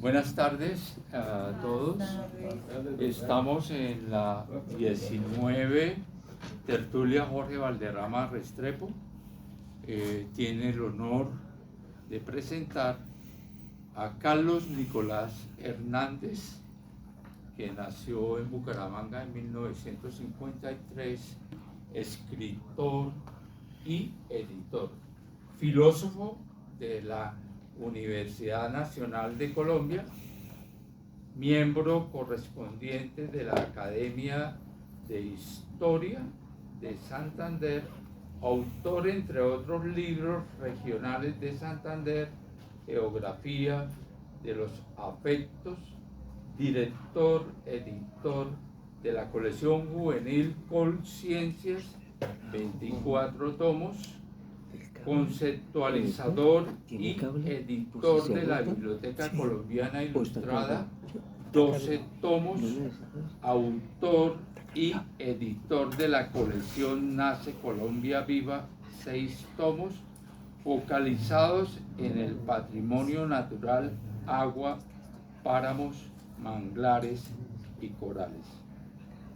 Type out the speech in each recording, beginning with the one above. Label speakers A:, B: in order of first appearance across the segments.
A: Buenas tardes a todos. Estamos en la 19 tertulia Jorge Valderrama Restrepo. Tiene el honor de presentar a Carlos Nicolás Hernández, que nació en Bucaramanga en 1953, escritor y editor, filósofo de la Universidad Nacional de Colombia, miembro correspondiente de la Academia de Historia de Santander, autor, entre otros libros regionales de Santander, Geografía de los Afectos, director, editor de la colección juvenil Colciencias, 24 tomos, conceptualizador y editor de la Biblioteca Colombiana Ilustrada, 12 tomos, autor y editor de la colección Nace Colombia Viva, 6 tomos, focalizados en el patrimonio natural, agua, páramos, manglares y corales.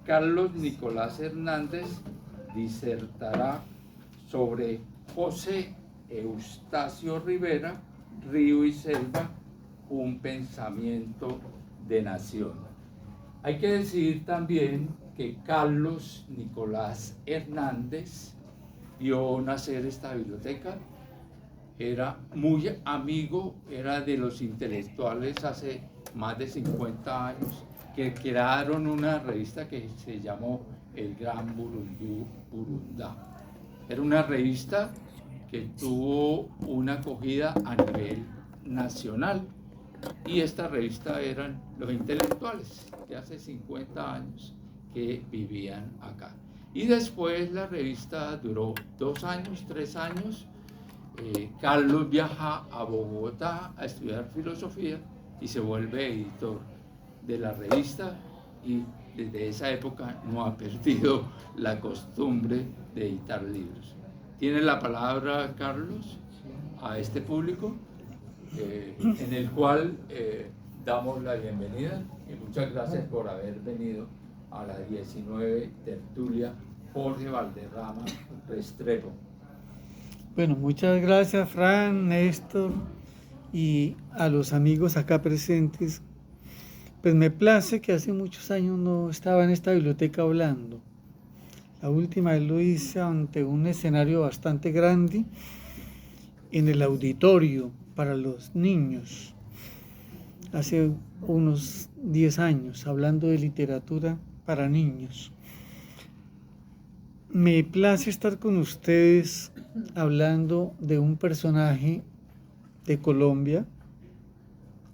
A: Carlos Nicolás Hernández disertará sobre José Eustacio Rivera, Río y Selva, un pensamiento de nación. Hay que decir también que Carlos Nicolás Hernández vio nacer esta biblioteca, era muy amigo, era de los intelectuales hace más de 50 años, que crearon una revista que se llamó El Gran Burundá. Era una revista que tuvo una acogida a nivel nacional, y esta revista eran los intelectuales de hace 50 años que vivían acá. Y después la revista duró 2 años, 3 años. Carlos viaja a Bogotá a estudiar filosofía y se vuelve editor de la revista, y desde esa época no ha perdido la costumbre de editar libros. Tiene la palabra, Carlos, a este público, en el cual damos la bienvenida, y muchas gracias por haber venido a la 19 tertulia Jorge Valderrama Restrepo.
B: Bueno, muchas gracias, Fran, Néstor, y a los amigos acá presentes. Pues me place que hace muchos años no estaba en esta biblioteca hablando. La última vez lo hice ante un escenario bastante grande, en el auditorio para los niños, hace unos 10 años, hablando de literatura para niños. Me place estar con ustedes hablando de un personaje de Colombia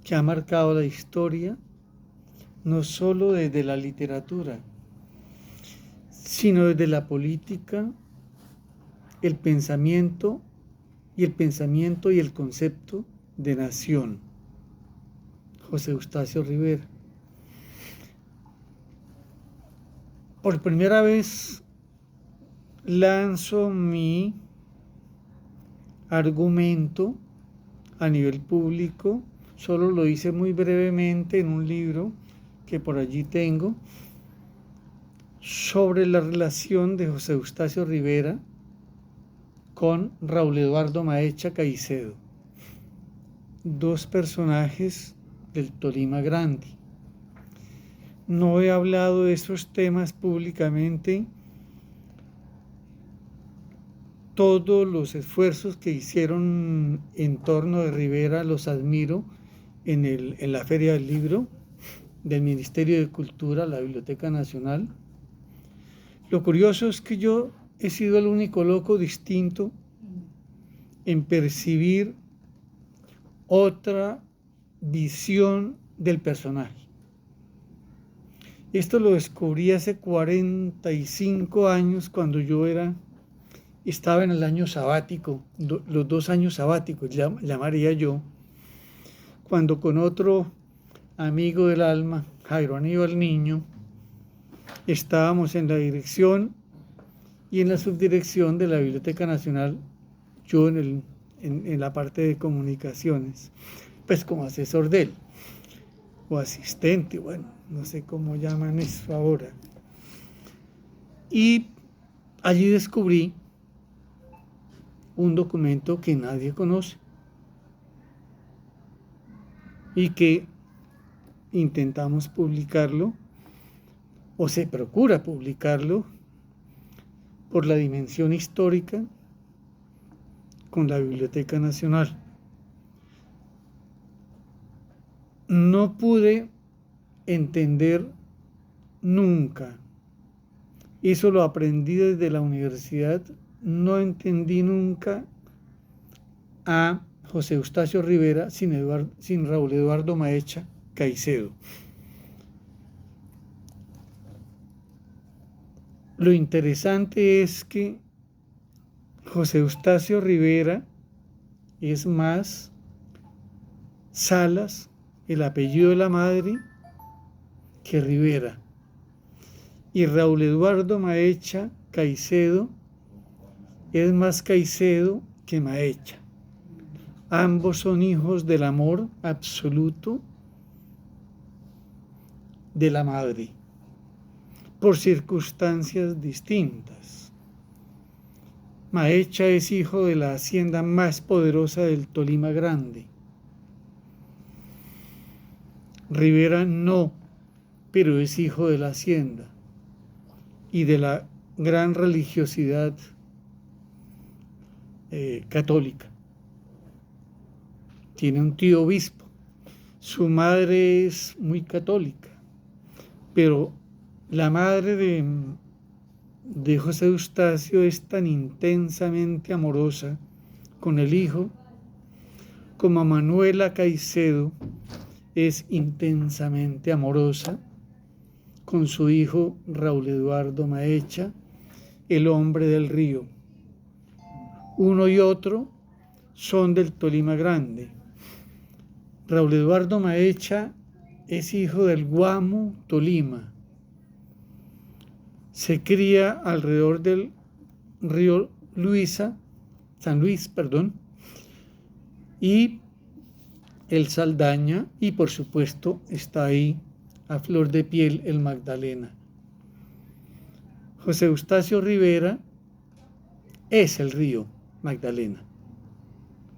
B: que ha marcado la historia, no solo desde la literatura, sino desde la política, el pensamiento y el concepto de nación. José Eustacio Rivera. Por primera vez lanzo mi argumento a nivel público, solo lo hice muy brevemente en un libro que por allí tengo, sobre la relación de José Eustacio Rivera con Raúl Eduardo Maecha Caicedo, 2 personajes del Tolima Grande. No he hablado de esos temas públicamente. Todos los esfuerzos que hicieron en torno de Rivera los admiro en la Feria del Libro del Ministerio de Cultura, la Biblioteca Nacional. Lo curioso es que yo he sido el único loco distinto en percibir otra visión del personaje. Esto lo descubrí hace 45 años, cuando yo estaba en el año sabático, los 2 años sabáticos, llamaría yo, cuando con otro amigo del alma, Jairo Aníbal Niño, estábamos en la dirección y en la subdirección de la Biblioteca Nacional, yo en la parte de comunicaciones. pues como asesor de él, o asistente, bueno, no sé cómo llaman eso ahora. Y allí descubrí un documento que nadie conoce y que intentamos publicarlo, o se procura publicarlo, por la dimensión histórica con la Biblioteca Nacional. No pude entender nunca, eso lo aprendí desde la universidad, no entendí nunca a José Eustacio Rivera sin Raúl Eduardo Maecha Caicedo. Lo interesante es que José Eustacio Rivera es más Salas, el apellido de la madre, que Rivera. Y Raúl Eduardo Maecha Caicedo es más Caicedo que Maecha. Ambos son hijos del amor absoluto de la madre, por circunstancias distintas. Maecha es hijo de la hacienda más poderosa del Tolima Grande. Rivera no, pero es hijo de la hacienda y de la gran religiosidad católica. Tiene un tío obispo. Su madre es muy católica, pero la madre de José Eustacio es tan intensamente amorosa con el hijo como Manuela Caicedo es intensamente amorosa con su hijo Raúl Eduardo Maecha, el hombre del río. Uno y otro son del Tolima Grande. Raúl Eduardo Maecha es hijo del Guamo, Tolima. Se cría alrededor del río San Luis, y el Saldaña, y por supuesto está ahí a flor de piel el Magdalena. José Eustacio Rivera es el río Magdalena.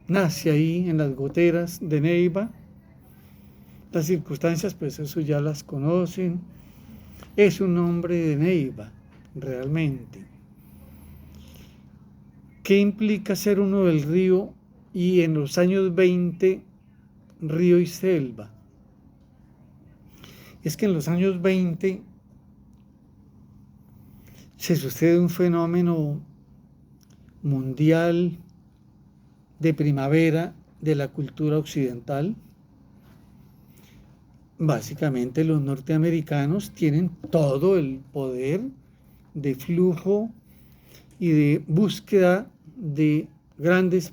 B: Nace ahí en las goteras de Neiva. Las circunstancias, pues eso ya las conocen. Es un hombre de Neiva, realmente. ¿Qué implica ser uno del río y en los años 20 río y selva? Es que en los años 20 se sucede un fenómeno mundial de primavera de la cultura occidental. Básicamente los norteamericanos tienen todo el poder de flujo y de búsqueda de grandes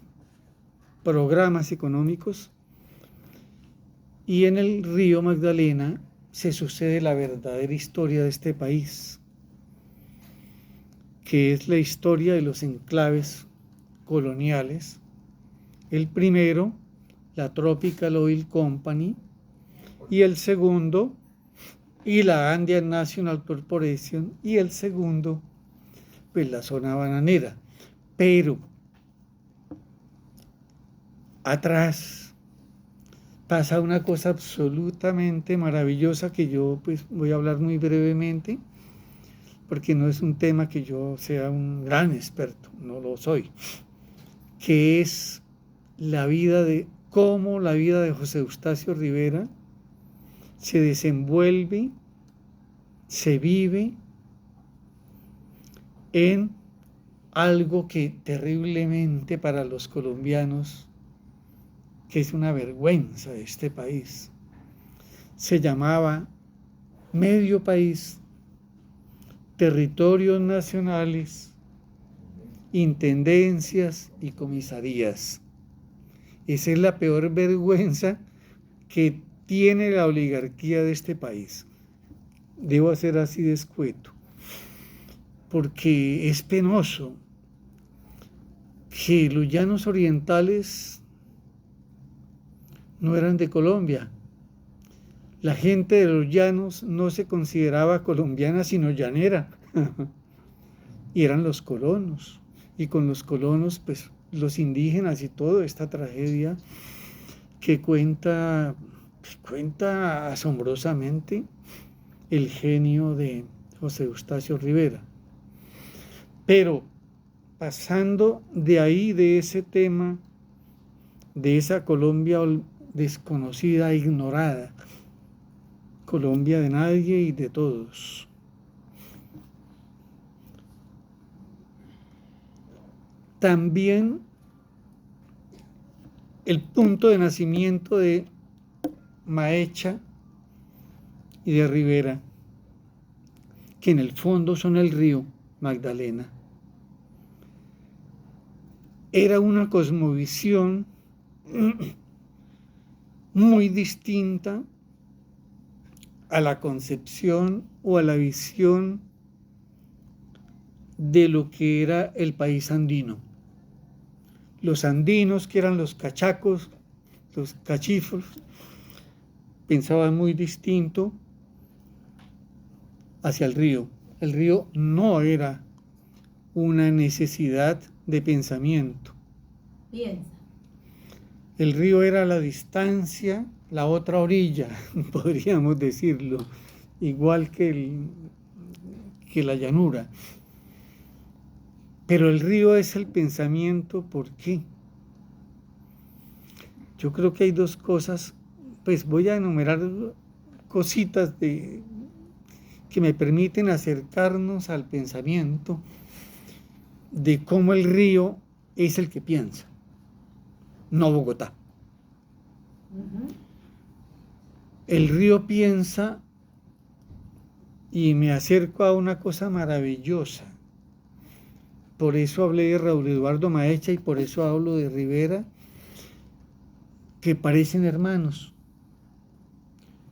B: programas económicos, y en el río Magdalena se sucede la verdadera historia de este país, que es la historia de los enclaves coloniales. El primero, la Tropical Oil Company, y el segundo, y la Andean National Corporation, y el segundo, pues la zona bananera. Pero atrás pasa una cosa absolutamente maravillosa que yo pues voy a hablar muy brevemente, porque no es un tema que yo sea un gran experto, no lo soy, que es la vida de cómo la vida de José Eustacio Rivera se desenvuelve, se vive en algo que terriblemente para los colombianos, que es una vergüenza de este país, se llamaba medio país, territorios nacionales, intendencias y comisarías. Esa es la peor vergüenza que tiene la oligarquía de este país. Debo ser así de escueto, porque es penoso que los llanos orientales no eran de Colombia. La gente de los llanos no se consideraba colombiana sino llanera. Y eran los colonos. Y con los colonos, pues los indígenas y toda esta tragedia que cuenta asombrosamente el genio de José Eustacio Rivera. Pero pasando de ahí, de ese tema, de esa Colombia desconocida, ignorada, Colombia de nadie y de todos. También el punto de nacimiento de Maecha y de Rivera, que en el fondo son el río Magdalena. Era una cosmovisión muy distinta a la concepción o a la visión de lo que era el país andino. Los andinos, que eran los cachacos, los cachifos, pensaban muy distinto hacia el río. El río no era una necesidad de pensamiento.
C: Piensa.
B: El río era la distancia, la otra orilla, podríamos decirlo, igual que la llanura. Pero el río es el pensamiento, ¿por qué? Yo creo que hay dos cosas, pues voy a enumerar cositas que me permiten acercarnos al pensamiento de cómo el río es el que piensa, no Bogotá. El río piensa, y me acerco a una cosa maravillosa. Por eso hablé de Raúl Eduardo Maecha y por eso hablo de Rivera, que parecen hermanos.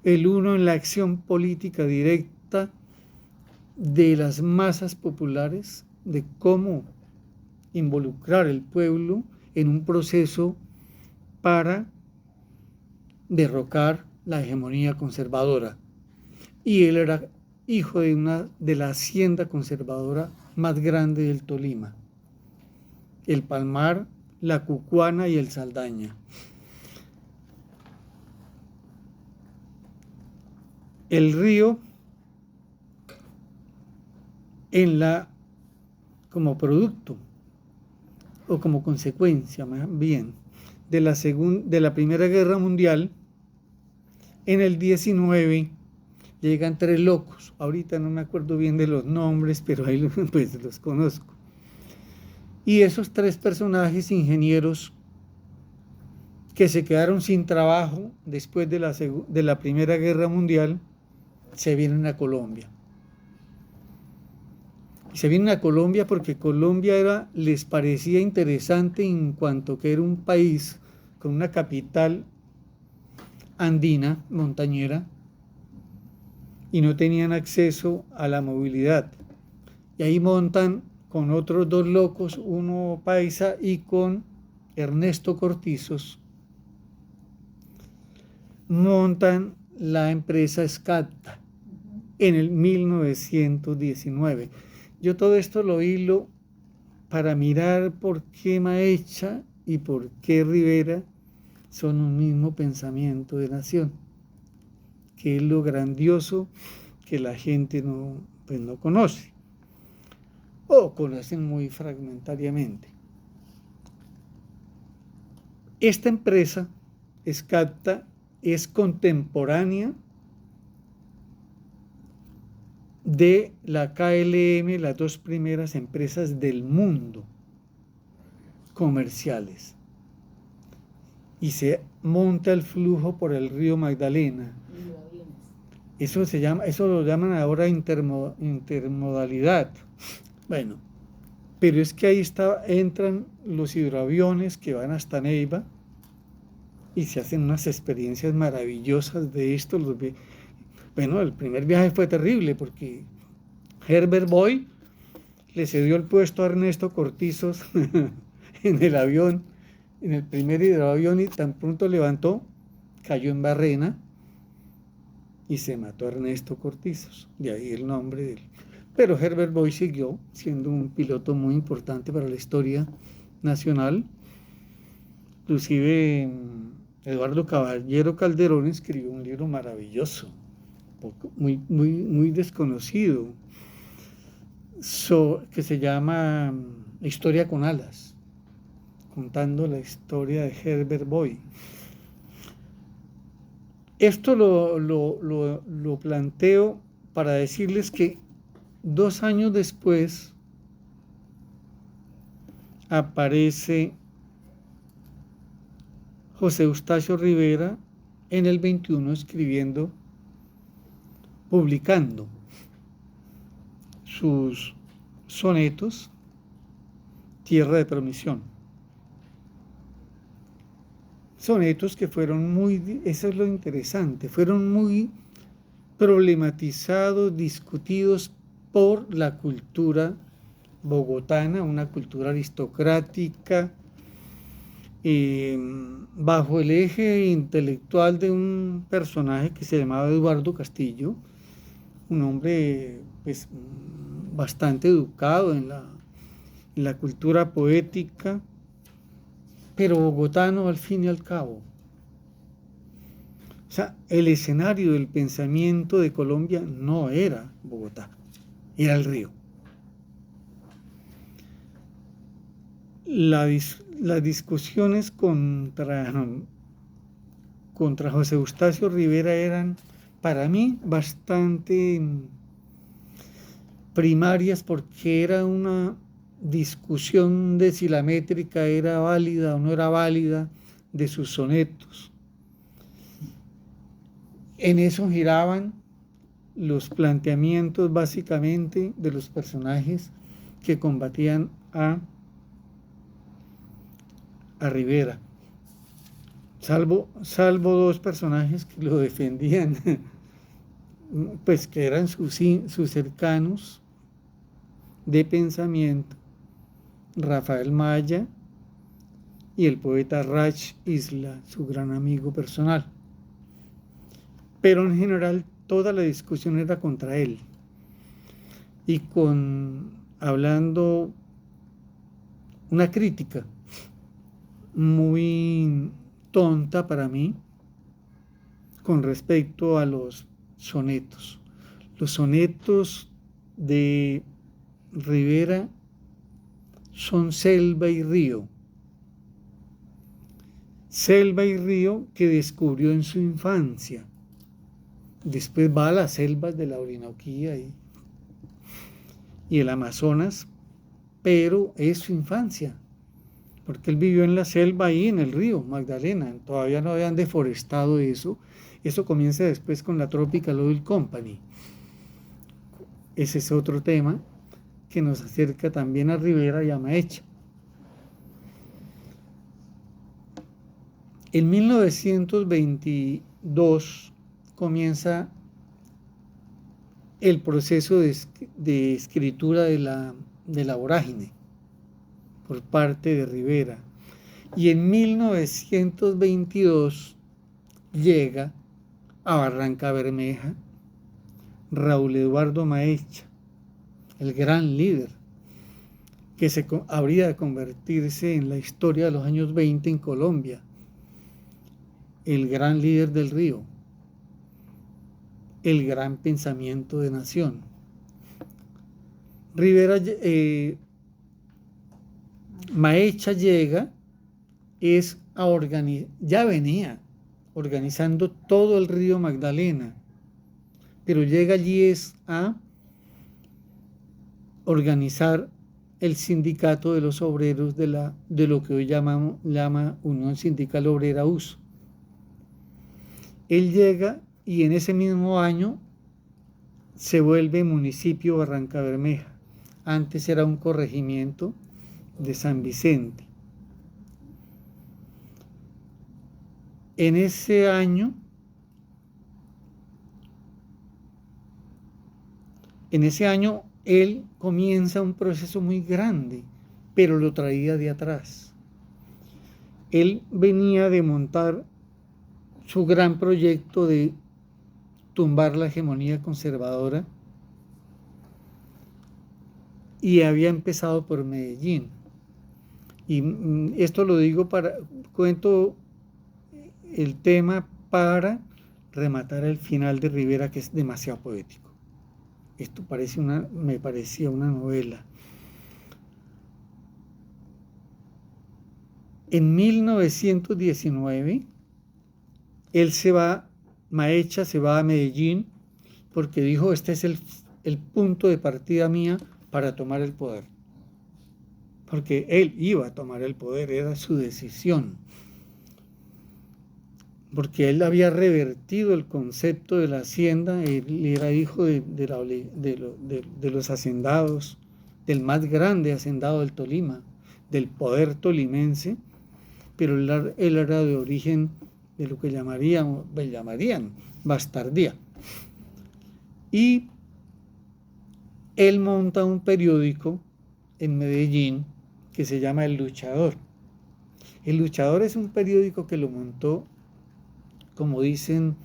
B: El uno en la acción política directa de las masas populares, de cómo involucrar al pueblo en un proceso para derrocar la hegemonía conservadora. Y él era hijo de la hacienda conservadora más grande del Tolima, el Palmar, la Cucuana y el Saldaña. El río, como producto o como consecuencia más bien de la Primera Guerra Mundial, en el 19 llegan 3 locos. Ahorita no me acuerdo bien de los nombres, pero ahí pues los conozco. Y esos 3 personajes ingenieros que se quedaron sin trabajo después de la Primera Guerra Mundial, se vienen a Colombia. Y se vienen a Colombia porque Colombia les parecía interesante en cuanto que era un país con una capital andina, montañera, y no tenían acceso a la movilidad. Y ahí montan con otros 2 locos, uno paisa y con Ernesto Cortizos, montan la empresa Scadta en el 1919. Yo todo esto lo hilo para mirar por qué Maecha y por qué Rivera son un mismo pensamiento de nación, que es lo grandioso que la gente no conoce o conocen muy fragmentariamente. Esta empresa, Scadta, es contemporánea de la KLM, las 2 primeras empresas del mundo comerciales. Y se monta el flujo por el río Magdalena. Eso lo llaman ahora intermodalidad. Bueno, pero es que ahí entran los hidroaviones que van hasta Neiva y se hacen unas experiencias maravillosas de esto. Bueno, el primer viaje fue terrible porque Herbert Boy le cedió el puesto a Ernesto Cortizos en el avión, en el primer hidroavión, y tan pronto levantó, cayó en Barrena y se mató a Ernesto Cortizos, de ahí el nombre de él. Pero Herbert Boy siguió siendo un piloto muy importante para la historia nacional. Inclusive Eduardo Caballero Calderón escribió un libro maravilloso, muy desconocido, que se llama Historia con alas, contando la historia de Herbert Boy. Esto lo planteo para decirles que 2 años después aparece José Eustacio Rivera en el 21 escribiendo, publicando sus sonetos Tierra de Promisión. Sonetos que fueron eso es lo interesante, fueron muy problematizados, discutidos por la cultura bogotana, una cultura aristocrática, bajo el eje intelectual de un personaje que se llamaba Eduardo Castillo, un hombre pues, bastante educado en la cultura poética, pero bogotano al fin y al cabo. O sea, el escenario del pensamiento de Colombia no era Bogotá, era el río. Las discusiones contra José Eustacio Rivera eran para mí bastante primarias, porque era una discusión de si la métrica era válida o no era válida de sus sonetos. En eso giraban los planteamientos básicamente de los personajes que combatían a Rivera, salvo 2 personajes que lo defendían, pues que eran sus cercanos de pensamiento, Rafael Maya y el poeta Rach Isla, su gran amigo personal. Pero en general toda la discusión era contra él, y hablando una crítica muy tonta para mí con respecto a los sonetos. Los sonetos de Rivera son selva y río. Selva y río que descubrió en su infancia. Después va a las selvas de la Orinoquía y el Amazonas, pero es su infancia, porque él vivió en la selva ahí en el río Magdalena. Todavía no habían deforestado eso. Eso comienza después con la Tropical Oil Company. Ese es otro tema que nos acerca también a Rivera y a Maecha. En 1922 comienza el proceso de escritura de la vorágine por parte de Rivera, y en 1922 llega a Barranca Bermeja Raúl Eduardo Maecha, el gran líder que habría de convertirse en la historia de los años 20 en Colombia, el gran líder del río, el gran pensamiento de nación. Maecha llega ya venía organizando todo el río Magdalena, pero llega allí a organizar el sindicato de los obreros de lo que hoy llama Unión Sindical Obrera US. Él llega y en ese mismo año se vuelve municipio Barranca Bermeja. Antes era un corregimiento de San Vicente. En ese año él comienza un proceso muy grande, pero lo traía de atrás. Él venía de montar su gran proyecto de tumbar la hegemonía conservadora, y había empezado por Medellín. Y esto lo digo cuento el tema para rematar el final de Rivera, que es demasiado poético. Esto me parecía una novela. En 1919, Maecha se va a Medellín porque dijo, este es el punto de partida mía para tomar el poder. Porque él iba a tomar el poder, era su decisión. Porque él había revertido el concepto de la hacienda, él era hijo de los hacendados, del más grande hacendado del Tolima, del poder tolimense, pero él era de origen de lo que llamarían bastardía. Y él monta un periódico en Medellín que se llama El Luchador. El Luchador es un periódico que lo montó, como dicen,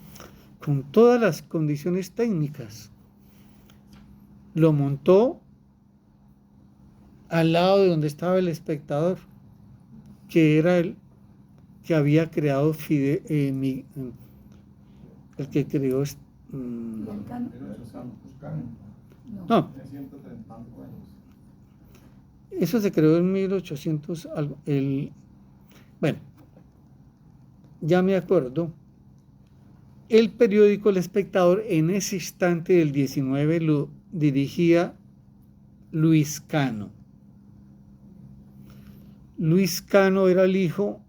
B: con todas las condiciones técnicas. Lo montó al lado de donde estaba El Espectador, que era el que había creado el que creó no, eso se creó en 1800 bueno, ya me acuerdo. El periódico El Espectador en ese instante del 19 lo dirigía Luis Cano. Luis Cano era el hijo,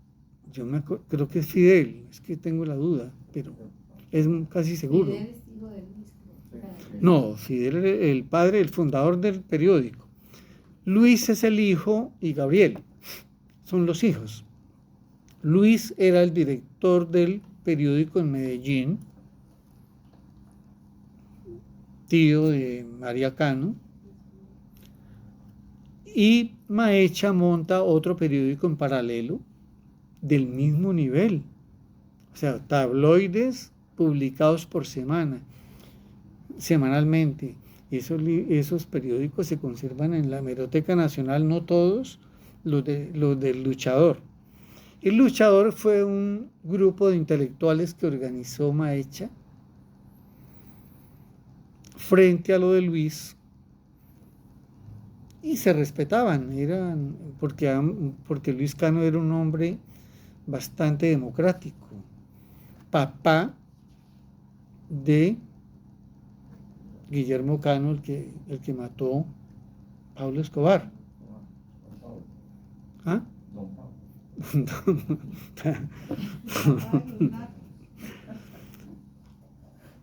B: creo que es Fidel, es que tengo la duda, pero es casi seguro. ¿Fidel es hijo de Luis? No, Fidel era el padre, el fundador del periódico. Luis es el hijo y Gabriel son los hijos. Luis era el director del periódico en Medellín, tío de María Cano, y Maecha monta otro periódico en paralelo del mismo nivel, o sea, tabloides publicados por semanalmente. Esos periódicos se conservan en la Hemeroteca Nacional, no todos, los del Luchador. El Luchador fue un grupo de intelectuales que organizó Maecha frente a lo de Luis, y se respetaban, porque Luis Cano era un hombre bastante democrático, papá de Guillermo Cano, el que mató a Pablo Escobar. ¿Ah?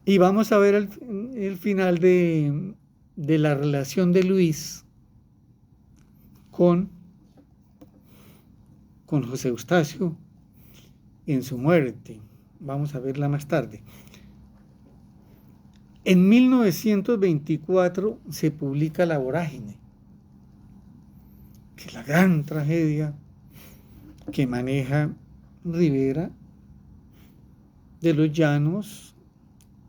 B: Y vamos a ver el final de la relación de Luis con José Eustacio en su muerte. Vamos a verla más tarde. En 1924 se publica La Vorágine, que es la gran tragedia que maneja Rivera de los llanos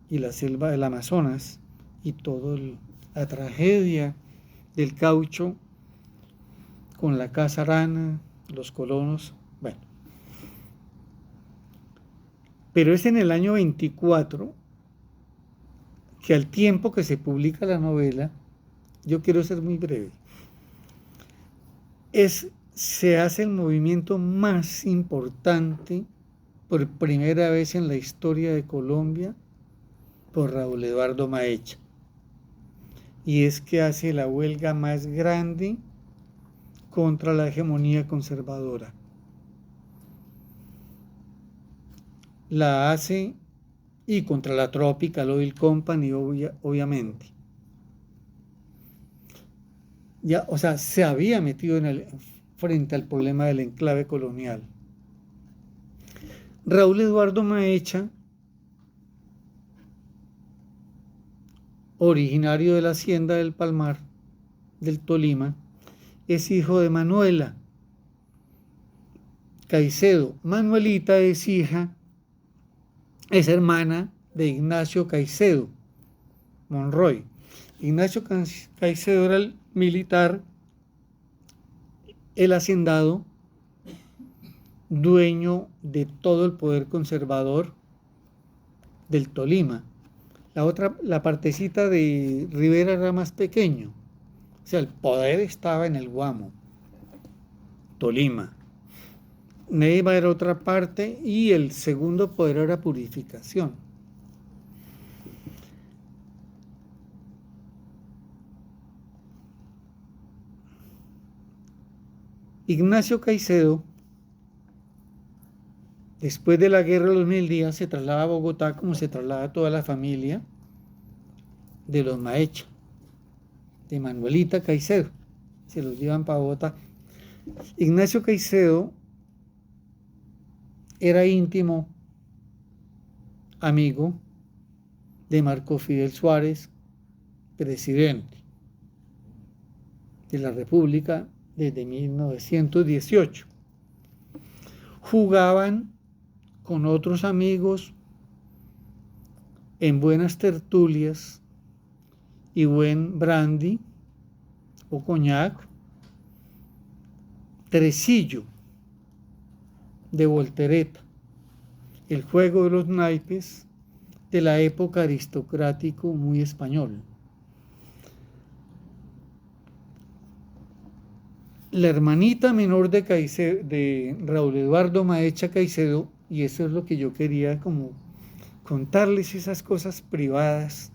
B: y la selva del Amazonas, y toda la tragedia del caucho con la casa rana, los colonos, bueno. Pero es en el año 24 que, al tiempo que se publica la novela, yo quiero ser muy breve, se hace el movimiento más importante por primera vez en la historia de Colombia por Raúl Eduardo Maecha, y es que hace la huelga más grande contra la hegemonía conservadora. La hace, y contra la Tropical Oil Company, obviamente. Ya, o sea, se había metido frente al problema del enclave colonial. Raúl Eduardo Maecha, originario de la hacienda del Palmar, del Tolima, es hijo de Manuela Caicedo. Manuelita es hija es hermana de Ignacio Caicedo Monroy. Ignacio Caicedo era el militar, el hacendado, dueño de todo el poder conservador del Tolima. La partecita de Rivera era más pequeño. O sea, el poder estaba en el Guamo, Tolima. Neiva era otra parte y el segundo poder era Purificación. Ignacio Caicedo, después de la guerra de los 1000 días, se traslada a Bogotá como se traslada toda la familia de los Maecha, de Manuelita Caicedo. Se los llevan para Bogotá. Ignacio Caicedo era íntimo amigo de Marco Fidel Suárez, presidente de la República desde 1918. Jugaban con otros amigos en buenas tertulias y buen brandy o coñac, tresillo de voltereta, el juego de los naipes de la época aristocrático muy español. La hermanita menor de Raúl Eduardo Maecha Caicedo, y eso es lo que yo quería como contarles, esas cosas privadas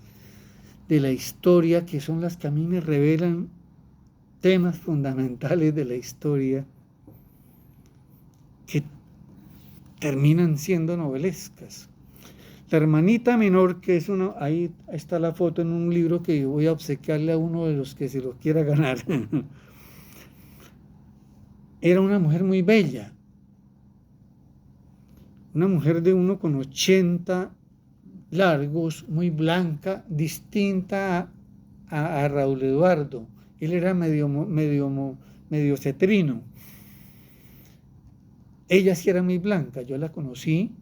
B: de la historia que son las que a mí me revelan temas fundamentales de la historia que terminan siendo novelescas. La hermanita menor, que es una, ahí está la foto en un libro que voy a obsequiarle a uno de los que se lo quiera ganar. Era una mujer muy bella, una mujer de 1,80 largos, muy blanca, distinta a Raúl Eduardo. Él era medio cetrino. Ella sí era muy blanca, yo la conocí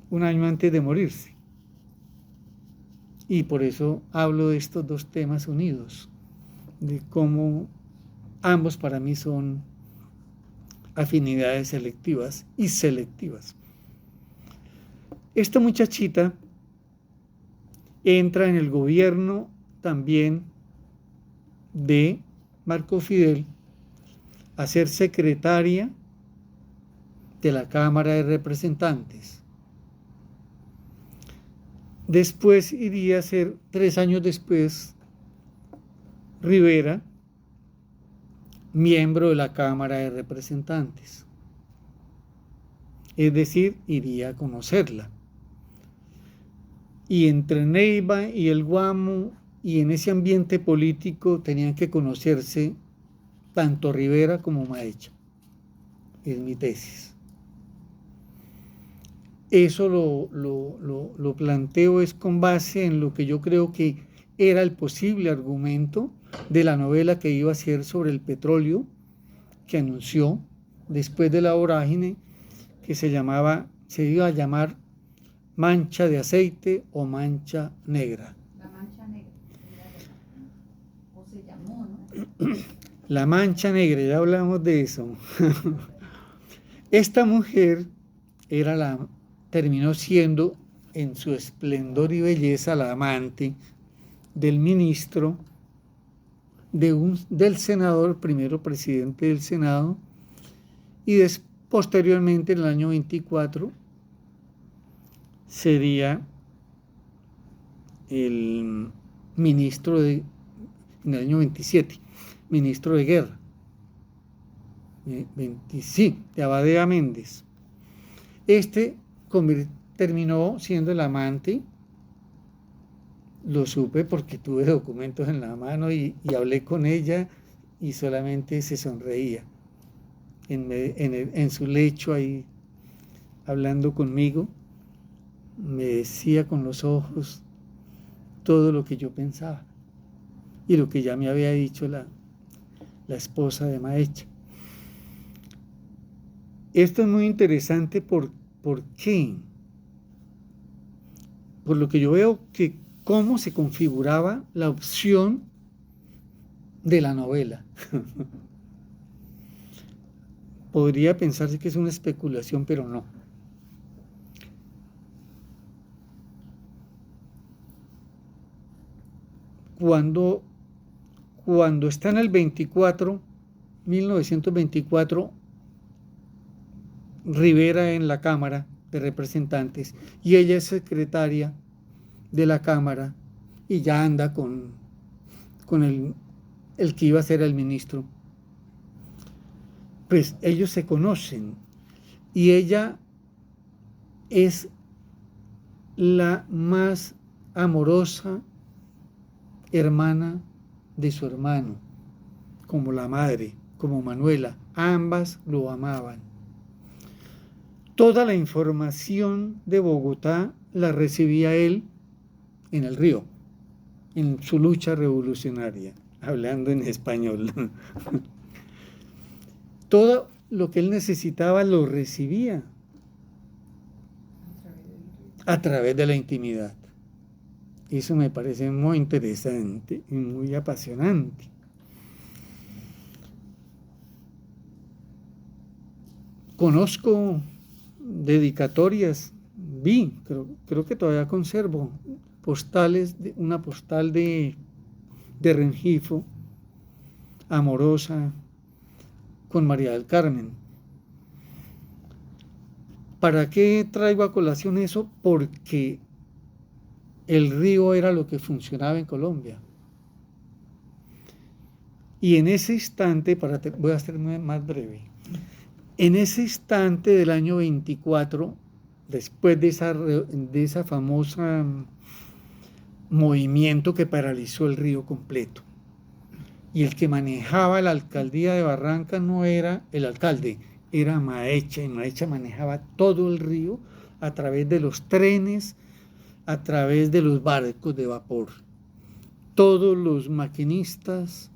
B: un año antes de morirse. Y por eso hablo de estos dos temas unidos, de cómo ambos para mí son afinidades selectivas y selectivas. Esta muchachita entra en el gobierno también de Marco Fidel a ser secretaria de la Cámara de Representantes. Después iría a ser, 3 años después, Rivera, miembro de la Cámara de Representantes. Es decir, iría a conocerla. Y entre Neiva y el Guamo, y en ese ambiente político, tenían que conocerse tanto Rivera como Maecha. Es mi tesis. Eso lo planteo es con base en lo que yo creo que era el posible argumento de la novela que iba a ser sobre el petróleo, que anunció después de la vorágine, que se iba a llamar Mancha de Aceite o Mancha Negra.
C: La Mancha Negra. O se llamó, ¿no?
B: La Mancha Negra, ya hablamos de eso. Esta mujer terminó siendo en su esplendor y belleza la amante del ministro, del senador, primero presidente del Senado, y posteriormente en el año 24 sería el ministro en el año 27, ministro de guerra, de Abadía Méndez. Terminó siendo el amante, lo supe porque tuve documentos en la mano y hablé con ella y solamente se sonreía en su lecho ahí hablando conmigo. Me decía con los ojos todo lo que yo pensaba y lo que ya me había dicho la esposa de Maecha. Esto es muy interesante. ¿Por qué? por lo que yo veo que cómo se configuraba la opción de la novela. Podría pensarse que es una especulación, pero no. Cuando está en el 1924, Rivera en la Cámara de Representantes y ella es secretaria de la Cámara y ya anda con el que iba a ser el ministro. Pues ellos se conocen y ella es la más amorosa hermana de su hermano, como la madre, como Manuela. Ambas lo amaban. Toda la información de Bogotá la recibía él en el Río, en su lucha revolucionaria, hablando en español. Todo lo que él necesitaba lo recibía a través de la intimidad. Eso me parece muy interesante y muy apasionante. Conozco dedicatorias, creo que todavía conservo postales, una postal de Rengifo, amorosa, con María del Carmen. ¿Para qué traigo a colación eso? Porque el río era lo que funcionaba en Colombia. Y en ese instante, voy a ser más breve, en ese instante del año 24, después de esa famosa movimiento que paralizó el río completo, y el que manejaba la alcaldía de Barranca no era el alcalde, era Maecha, y Maecha manejaba todo el río a través de los trenes, a través de los barcos de vapor. Todos los maquinistas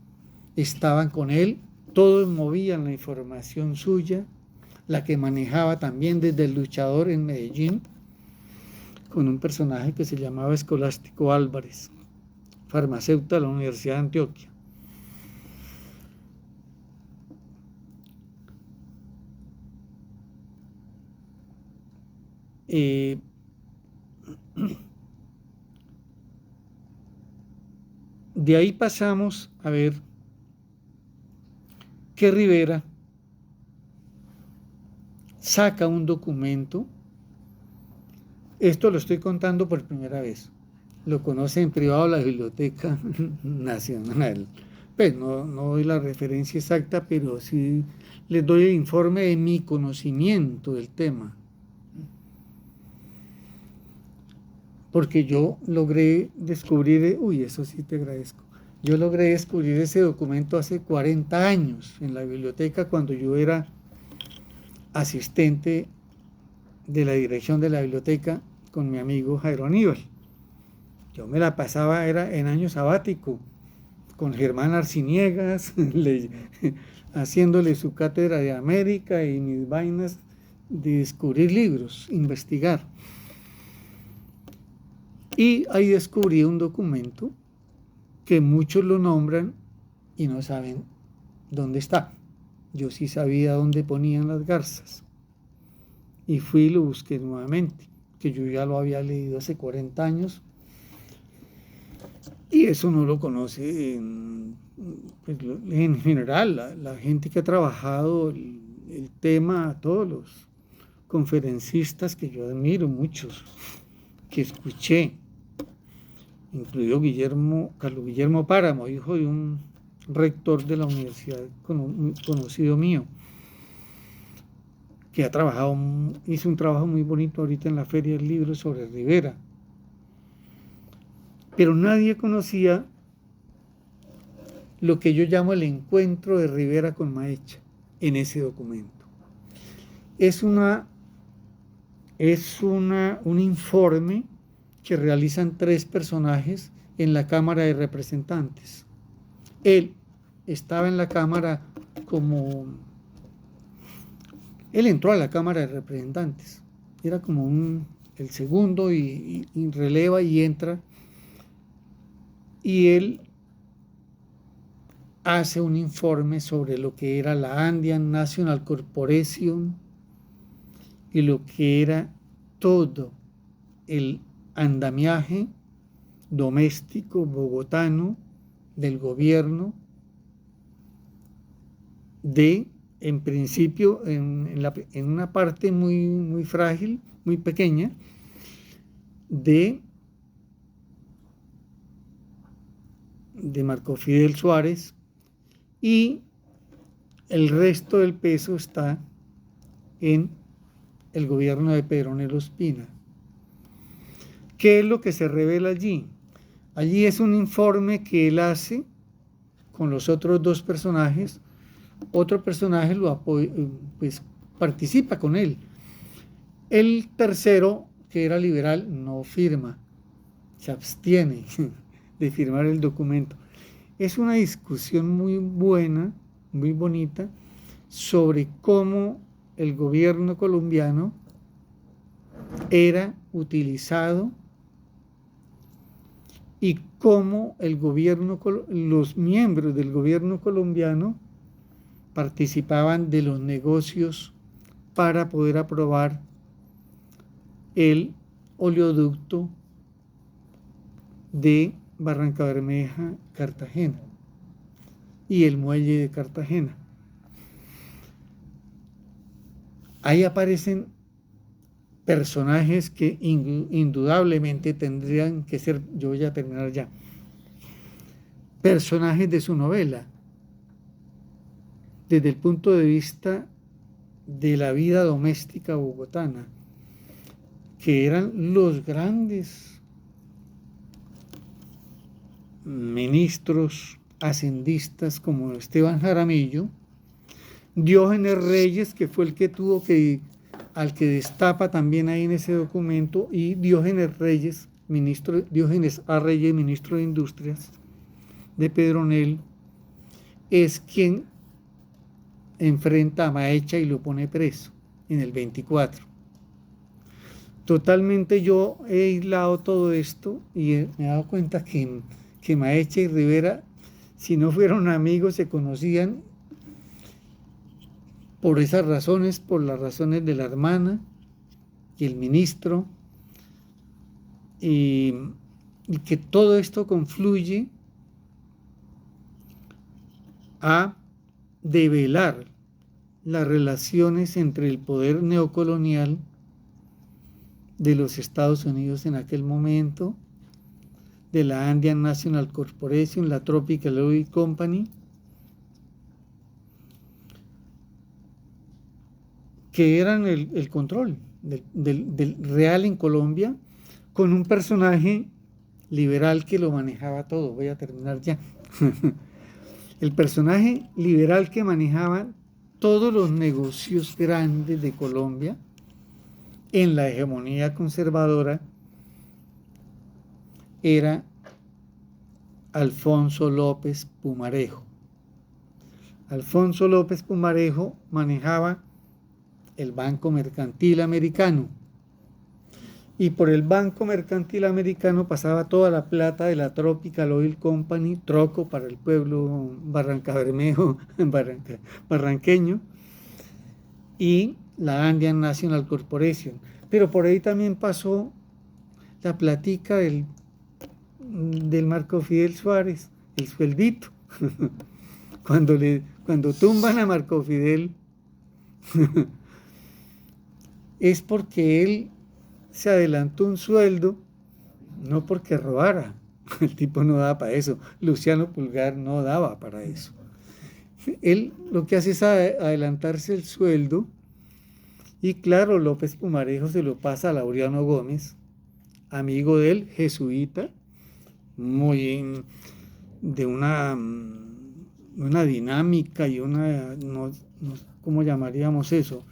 B: estaban con él, todos movían la información suya, la que manejaba también desde el luchador en Medellín, con un personaje que se llamaba Escolástico Álvarez, farmacéutico de la Universidad de Antioquia. De ahí pasamos a ver que Rivera saca un documento. Esto lo estoy contando por primera vez. Lo conoce en privado la Biblioteca Nacional. Pues no doy la referencia exacta, pero sí les doy el informe de mi conocimiento del tema. Porque yo logré descubrir, eso sí te agradezco, yo logré descubrir ese documento hace 40 años en la biblioteca cuando yo era asistente de la dirección de la biblioteca con mi amigo Jairo Aníbal. Yo me la pasaba, era en año sabático, con Germán Arciniegas, haciéndole su cátedra de América y mis vainas de descubrir libros, investigar. Y ahí descubrí un documento que muchos lo nombran y no saben dónde está. Yo sí sabía dónde ponían las garzas. Y fui y lo busqué nuevamente, que yo ya lo había leído hace 40 años. Y eso no lo conoce en general, la gente que ha trabajado el tema, todos los conferencistas que yo admiro, muchos que escuché, incluido Carlos Guillermo Páramo, hijo de un rector de la universidad conocido mío, que hizo un trabajo muy bonito ahorita en la Feria del Libro sobre Rivera. Pero nadie conocía lo que yo llamo el encuentro de Rivera con Maecha en ese documento. Es un informe que realizan 3 personajes en la Cámara de Representantes. Él estaba en la Cámara él entró a la Cámara de Representantes. Era como un el segundo y releva y entra, y él hace un informe sobre lo que era la Andean National Corporation y lo que era todo el andamiaje doméstico bogotano del gobierno en principio, en una parte muy, muy frágil, muy pequeña, de Marco Fidel Suárez, y el resto del peso está en el gobierno de Pedronelo Ospina. ¿Qué es lo que se revela allí? Allí es un informe que él hace con los otros dos personajes. Otro personaje lo apoya, pues participa con él. El tercero, que era liberal, no firma, se abstiene de firmar el documento. Es una discusión muy buena, muy bonita, sobre cómo el gobierno colombiano era utilizado y cómo los miembros del gobierno colombiano participaban de los negocios para poder aprobar el oleoducto de Barrancabermeja, Cartagena, y el muelle de Cartagena. Ahí aparecen personajes que indudablemente tendrían que ser, yo voy a terminar ya, personajes de su novela, desde el punto de vista de la vida doméstica bogotana, que eran los grandes ministros hacendistas como Esteban Jaramillo, Diógenes Reyes, que fue el que al que destapa también ahí en ese documento, y Diógenes Reyes, Diógenes A. Reyes, ministro de Industrias de Pedronel, es quien enfrenta a Maecha y lo pone preso en el 24. Totalmente yo he aislado todo esto y me he dado cuenta que Maecha y Rivera, si no fueron amigos, se conocían por esas razones, por las razones de la hermana y el ministro, y que todo esto confluye a develar las relaciones entre el poder neocolonial de los Estados Unidos en aquel momento, de la Andean National Corporation, la Tropical Oil Company, que eran el control del real en Colombia, con un personaje liberal que lo manejaba todo. Voy a terminar ya. El personaje liberal que manejaba todos los negocios grandes de Colombia en la hegemonía conservadora era Alfonso López Pumarejo. Alfonso López Pumarejo manejaba el Banco Mercantil Americano, y por el Banco Mercantil Americano pasaba toda la plata de la Tropical Oil Company, troco para el pueblo barrancabermejo, barranqueño, y la Andean National Corporation. Pero por ahí también pasó la platica del Marco Fidel Suárez, el sueldito. Cuando tumban a Marco Fidel es porque él se adelantó un sueldo, no porque robara. El tipo no daba para eso. Luciano Pulgar no daba para eso. Él lo que hace es adelantarse el sueldo, y claro, López Pumarejo se lo pasa a Laureano Gómez, amigo de él, jesuita, muy de una dinámica y no, ¿cómo llamaríamos eso?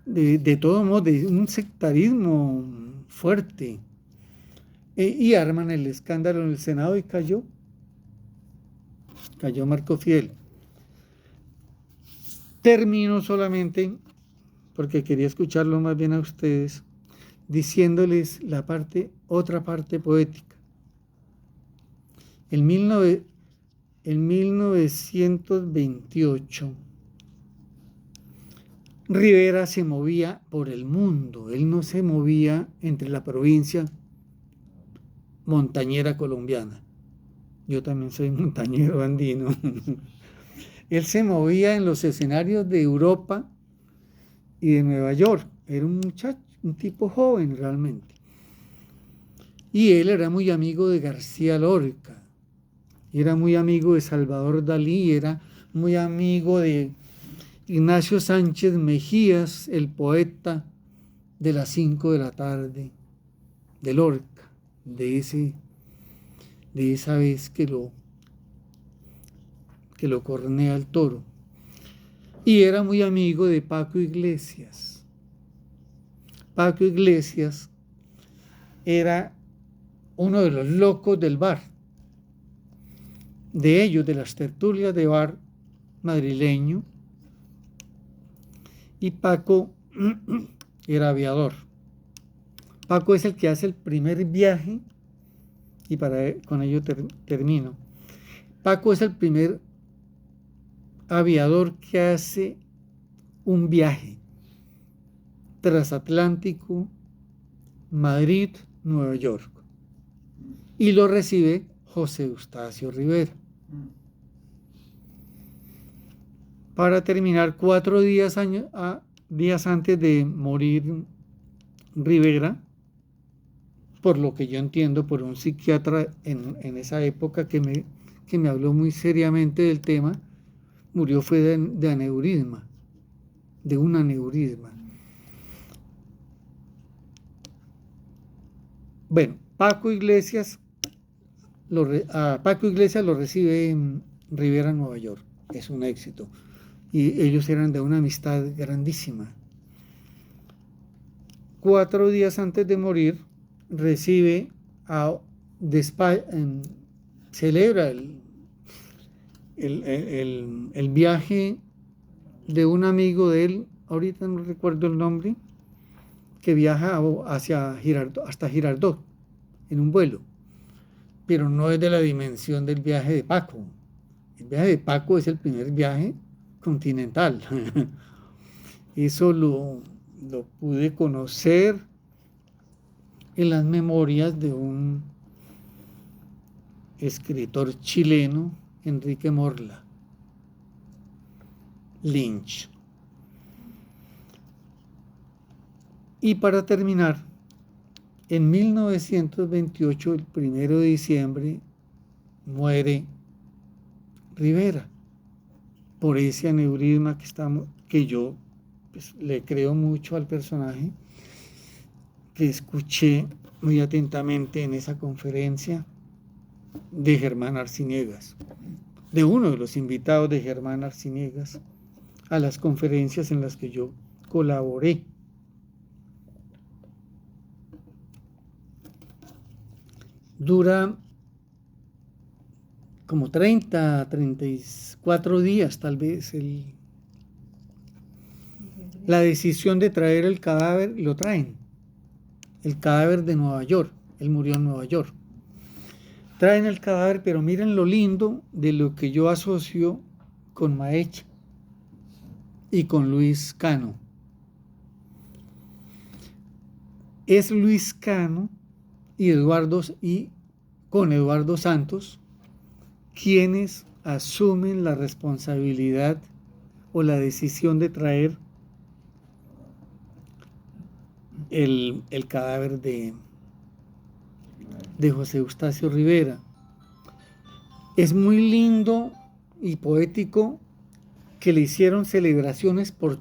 B: De todo modo, de un sectarismo fuerte. Y arman el escándalo en el Senado y cayó Marco Fidel. Termino solamente, porque quería escucharlo más bien a ustedes, diciéndoles otra parte poética. En 1928, Rivera se movía por el mundo, él no se movía entre la provincia montañera colombiana. Yo también soy montañero andino. Él se movía en los escenarios de Europa y de Nueva York. Era un muchacho, un tipo joven realmente. Y él era muy amigo de García Lorca, era muy amigo de Salvador Dalí, era muy amigo de Ignacio Sánchez Mejías, el poeta de las 5 de la tarde, de Lorca, de esa vez que lo cornea el toro. Y era muy amigo de Paco Iglesias. Paco Iglesias era uno de los locos del bar, de ellos, de las tertulias de bar madrileño, y Paco era aviador. Paco es el que hace el primer viaje, y con ello termino. Paco es el primer aviador que hace un viaje transatlántico Madrid-Nueva York, y lo recibe José Eustacio Rivera. Para terminar, 4 días antes de morir Rivera, por lo que yo entiendo, por un psiquiatra en esa época que me habló muy seriamente del tema, murió fue de aneurisma, de un aneurisma. Bueno, Paco Iglesias lo recibe en Rivera, Nueva York. Es un éxito. Y ellos eran de una amistad grandísima. 4 días antes de morir, celebra el viaje de un amigo de él, ahorita no recuerdo el nombre, que viaja hasta Girardot en un vuelo, pero no es de la dimensión del viaje de Paco. El viaje de Paco es el primer viaje continental. Eso lo pude conocer en las memorias de un escritor chileno, Enrique Morla Lynch. Y para terminar, en 1928, el 1 de diciembre, muere Rivera por ese aneurisma que yo pues, le creo mucho al personaje, que escuché muy atentamente en esa conferencia de Germán Arciniegas, de uno de los invitados de Germán Arciniegas a las conferencias en las que yo colaboré. Dura como 34 días tal vez la decisión de traer el cadáver, lo traen, el cadáver de Nueva York, él murió en Nueva York. Traen el cadáver, pero miren lo lindo de lo que yo asocio con Maecha y con Luis Cano. Es Luis Cano y con Eduardo Santos quienes asumen la responsabilidad o la decisión de traer el cadáver de José Eustacio Rivera. Es muy lindo y poético que le hicieron celebraciones por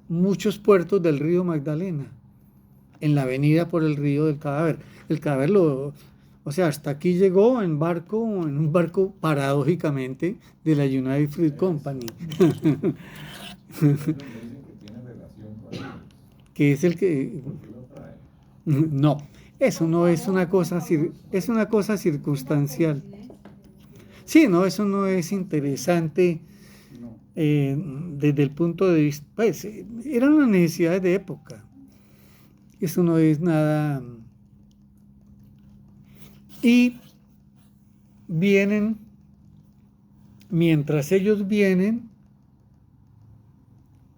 B: muchos puertos del río Magdalena, en la avenida por el río del cadáver. El cadáver hasta aquí llegó en un barco paradójicamente de la United Fruit Company. Que es el que... No, eso no es una cosa, es una cosa circunstancial. Sí, no, eso no es interesante desde el punto de vista, pues, eran las necesidades de época. Eso no es nada. Y vienen, mientras ellos vienen,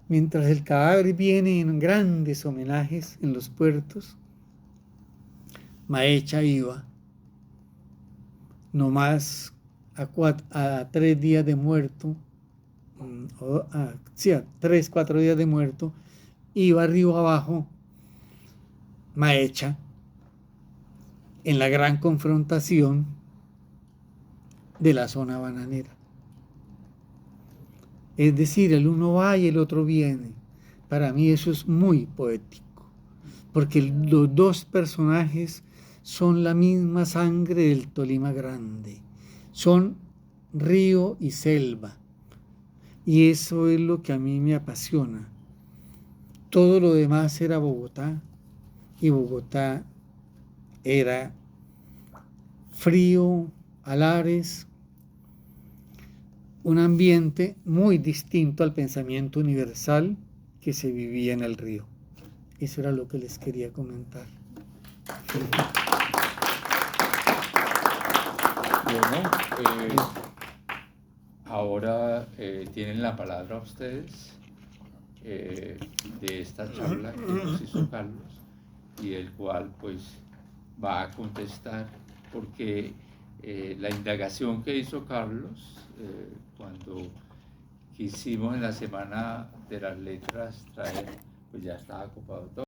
B: mientras el cadáver viene en grandes homenajes en los puertos, Maecha iba, nomás a 3 días de muerto, a 3, 4 días de muerto, iba arriba abajo Maecha en la gran confrontación de la zona bananera. Es decir, el uno va y el otro viene. Para mí eso es muy poético, porque los dos personajes son la misma sangre del Tolima Grande, son río y selva, y eso es lo que a mí me apasiona. Todo lo demás era Bogotá, y Bogotá era frío, alares, un ambiente muy distinto al pensamiento universal que se vivía en el río. Eso era lo que les quería comentar.
A: Bueno, ahora tienen la palabra ustedes de esta charla que nos hizo Carlos y el cual pues va a contestar, porque la indagación que hizo Carlos cuando quisimos en la Semana de las Letras traer, pues ya estaba ocupado todo.